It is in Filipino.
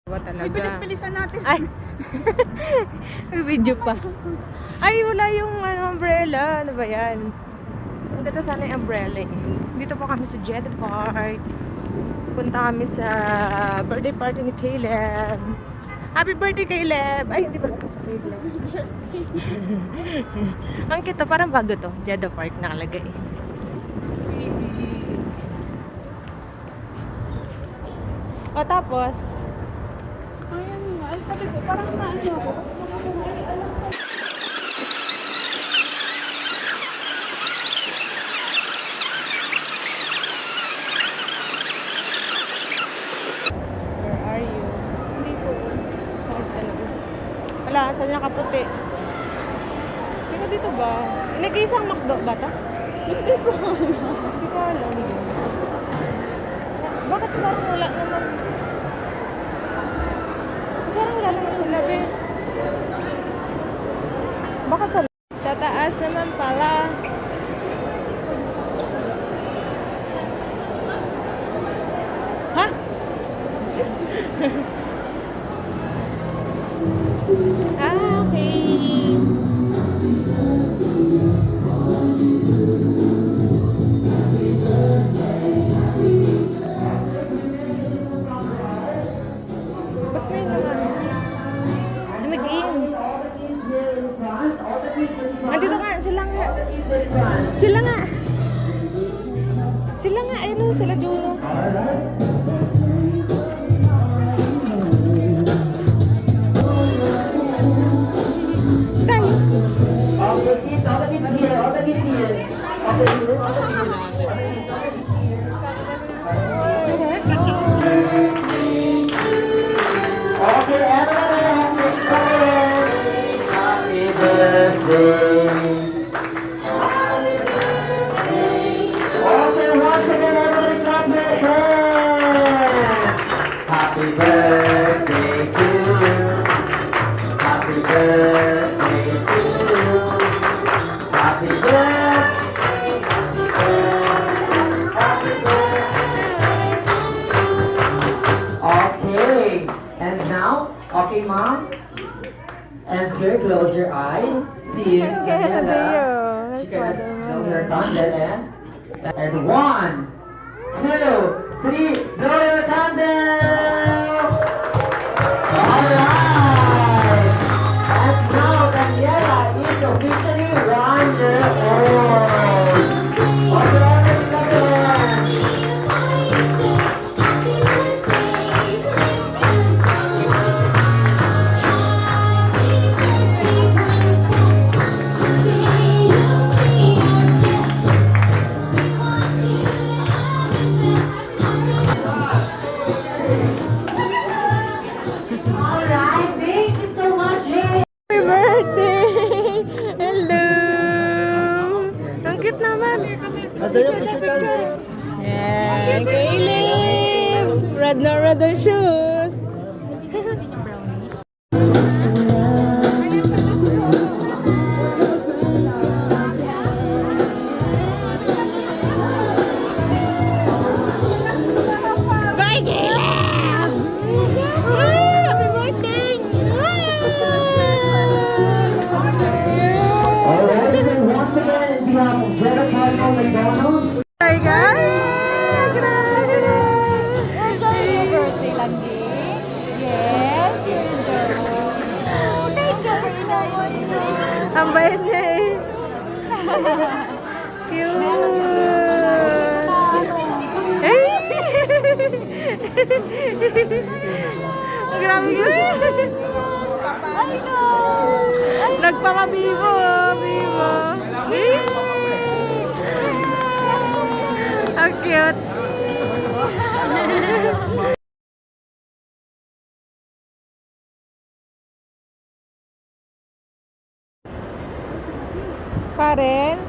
Talaga. Ibilis-bilisan natin. Ay. May video pa. Ay, wala yung umbrella. Ano ba yan? Ang ganda sana yung umbrella eh. Dito po kami sa Jeddah Park. Punta kami sa birthday party ni Caleb. Happy birthday, Caleb! Ay, hindi pala ito sa Caleb. Ang kita, parang bago to. Jeddah Park nakalagay. O tapos, Ayan nga. Ay, sabi ko, parang naano ako. where are you? Hindi po. Bakit talaga? Wala, saan niya kaputi? Teka, dito ba? Nag-iisang McDo ba ito? Hindi ko alam. Hindi ko alam. Bakit parang wala naman? Parang wala naman sa labi. Bakit sa taas naman pala? Ha? Okay. Ba't may naman? May games. Andito nga, sila nga. Sila nga. Sila nga, ayun o, sila Juno. Tay! Okay, everyone, happy birthday. Okay, once again, everybody clap your hands. Happy birthday to you. Happy birthday to you. Happy birthday. Happy birthday. Okay, and now, okay, mom and sir, close your eyes. See you, Daniela. She can blow your candle and 1, 2, 3, blow your candle. Alright, and now Daniela is officially 1 year old. Alright, again. Alright, thank you so much, Jay. Happy birthday! Hello! Ang cute naman. Yeah, Caleb! Red na red ang shoes. Bye, Caleb! Happy birthday! Alright, and once again, in behalf of Jeddah Cardinal McDonald's, Hi, guys! Enjoy your birthday lang, Jay. Yes. Thank you very much. Ang bait niya eh. Cute! Hey! Grabe yun! Ay, no. Nagpamabibo! Bibo! Ang cute! Karen?